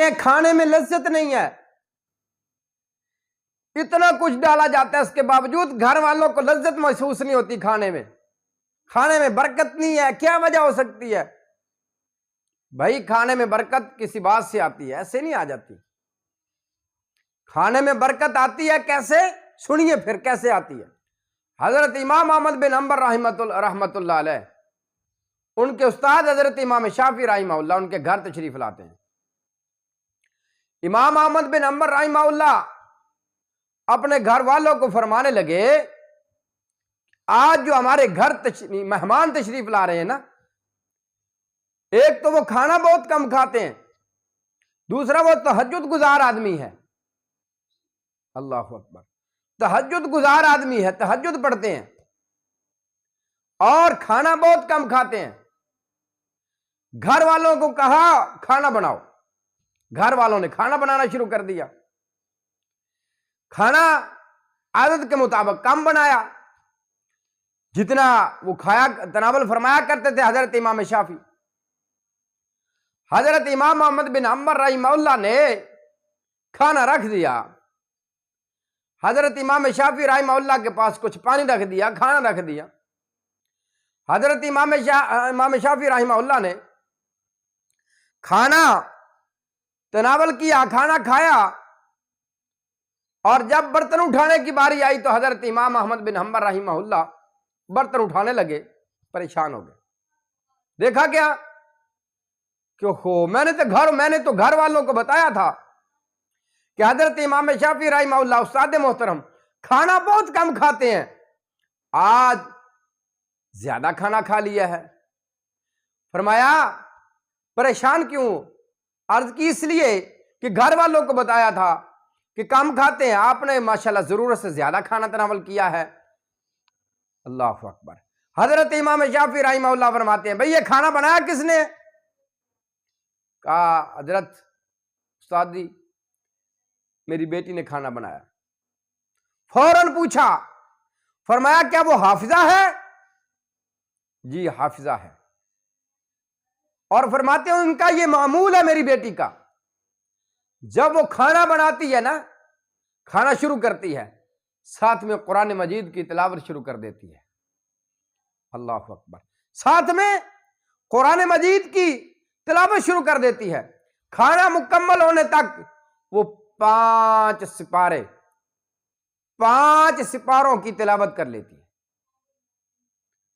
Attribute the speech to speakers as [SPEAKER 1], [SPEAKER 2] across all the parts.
[SPEAKER 1] ہیں کھانے میں لذت نہیں ہے، اتنا کچھ ڈالا جاتا ہے، اس کے باوجود گھر والوں کو لذت محسوس نہیں ہوتی کھانے میں برکت نہیں ہے۔ کیا وجہ ہو سکتی ہے؟ بھائی کھانے میں برکت کسی بات سے آتی ہے، ایسے نہیں آ جاتی۔ کھانے میں برکت آتی ہے کیسے؟ سنیے پھر کیسے آتی ہے۔ حضرت امام احمد بن حنبل رحمۃ اللہ علیہ، ان کے استاد حضرت امام شافعی رحمہ اللہ ان کے گھر تشریف لاتے ہیں۔ امام احمد بن حنبل رحمہ اللہ اپنے گھر والوں کو فرمانے لگے، آج جو ہمارے گھر مہمان تشریف لا رہے ہیں نا، ایک تو وہ کھانا بہت کم کھاتے ہیں، دوسرا وہ تہجد گزار آدمی ہے۔ اللہ اکبر، تہجد گزار آدمی ہے، تہجد پڑھتے ہیں اور کھانا بہت کم کھاتے ہیں۔ گھر والوں کو کہا کھانا بناؤ، گھر والوں نے کھانا بنانا شروع کر دیا۔ کھانا عادت کے مطابق کم بنایا، جتنا وہ کھایا تناول فرمایا کرتے تھے حضرت امام شافعی۔ حضرت امام احمد بن حنبل رحمہ اللہ نے کھانا رکھ دیا، حضرت امام شافعی رحمہ اللہ کے پاس کچھ پانی رکھ دیا، کھانا رکھ دیا۔ حضرت امام شافعی رحمہ اللہ نے کھانا تناول کیا، کھانا کھایا، اور جب برتن اٹھانے کی باری آئی تو حضرت امام احمد بن حنبل رحمہ اللہ برتن اٹھانے لگے، پریشان ہو گئے۔ دیکھا کیا کہ میں نے تو گھر والوں کو بتایا تھا کہ حضرت امام شافعی رحمہ اللہ استاد محترم کھانا بہت کم کھاتے ہیں، آج زیادہ کھانا کھا لیا ہے۔ فرمایا پریشان کیوں؟ عرض کی اس لیے کہ گھر والوں کو بتایا تھا کہ کم کھاتے ہیں، آپ نے ماشاءاللہ ضرورت سے زیادہ کھانا تناول کیا ہے۔ اللہ اکبر۔ حضرت امام شافعی رحمہ اللہ فرماتے ہیں، بھئی یہ کھانا بنایا کس نے؟ کہا حضرت استاد جی میری بیٹی نے کھانا بنایا۔ فوراً پوچھا، فرمایا کیا وہ حافظہ ہے؟ جی حافظہ ہے۔ اور فرماتے ہیں ان کا یہ معمول ہے میری بیٹی کا، جب وہ کھانا بناتی ہے نا، کھانا شروع کرتی ہے، ساتھ میں قرآن مجید کی تلاوت شروع کر دیتی ہے۔ اللہ اکبر، ساتھ میں قرآن مجید کی تلاوت شروع کر دیتی ہے۔ کھانا مکمل ہونے تک وہ 5 سپاروں کی تلاوت کر لیتی ہے۔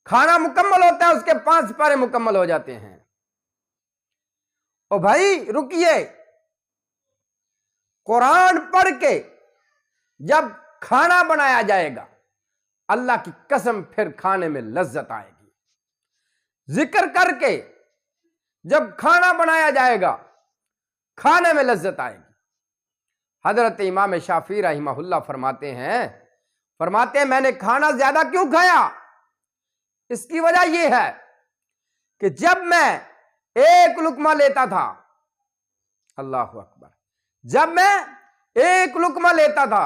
[SPEAKER 1] کھانا مکمل ہوتا ہے، اس کے 5 سپارے مکمل ہو جاتے ہیں۔ او بھائی رکیے، قرآن پڑھ کے جب کھانا بنایا جائے گا، اللہ کی قسم پھر کھانے میں لذت آئے گی۔ ذکر کر کے جب کھانا بنایا جائے گا، کھانے میں لذت آئے گی۔ حضرت امام شافعی رحمہ اللہ فرماتے ہیں میں نے کھانا زیادہ کیوں کھایا؟ اس کی وجہ یہ ہے کہ جب میں ایک لقمہ لیتا تھا، اللہ اکبر، جب میں ایک لقمہ لیتا تھا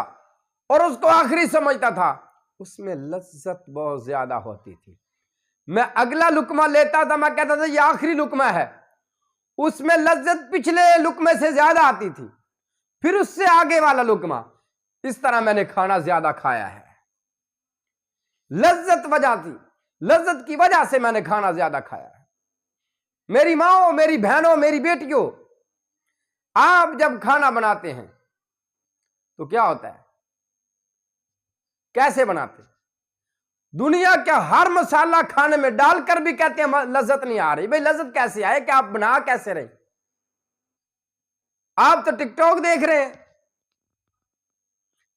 [SPEAKER 1] اور اس کو آخری سمجھتا تھا، اس میں لذت بہت زیادہ ہوتی تھی۔ میں اگلا لقمہ لیتا تھا، میں کہتا تھا یہ آخری لقمہ ہے، اس میں لذت پچھلے لقمے سے زیادہ آتی تھی، پھر اس سے آگے والا لقمہ، اس طرح میں نے کھانا زیادہ کھایا ہے۔ لذت کی وجہ سے میں نے کھانا زیادہ کھایا ہے۔ میری ماں، میری بہنوں، میری بیٹیوں، آپ جب کھانا بناتے ہیں تو کیا ہوتا ہے؟ کیسے بناتے ہیں؟ دنیا کا ہر مسالہ کھانے میں ڈال کر بھی کہتے ہیں لذت نہیں آ رہی۔ بھئی لذت کیسے آئے کہ آپ بنا کیسے رہے؟ آپ تو ٹک ٹاک دیکھ رہے ہیں،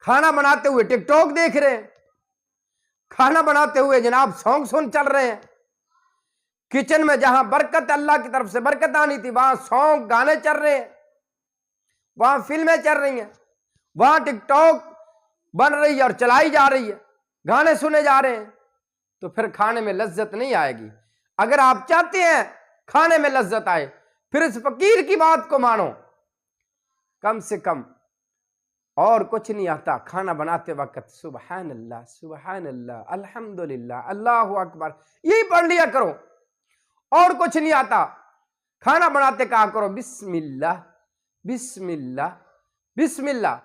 [SPEAKER 1] کھانا بناتے ہوئے ٹک ٹاک دیکھ رہے ہیں، کھانا بناتے ہوئے جناب سانگ چل رہے ہیں۔ کچن میں جہاں برکت، اللہ کی طرف سے برکت آنی تھی، وہاں سانگ گانے چل رہے ہیں، وہاں فلمیں چل رہی ہیں، وہاں ٹک ٹاک بن رہی ہے اور چلائی جا رہی ہے، گانے سنے جا رہے ہیں، تو پھر کھانے میں لذت نہیں آئے گی۔ اگر آپ چاہتے ہیں کھانے میں لذت آئے، پھر اس فقیر کی بات کو مانو، کم سے کم اور کچھ نہیں آتا، کھانا بناتے وقت سبحان اللہ، سبحان اللہ، الحمدللہ، اللہ اکبر، یہی پڑھ لیا کرو، اور کچھ نہیں آتا۔ کھانا بناتے کہا کرو بسم اللہ، بسم اللہ بسم اللہ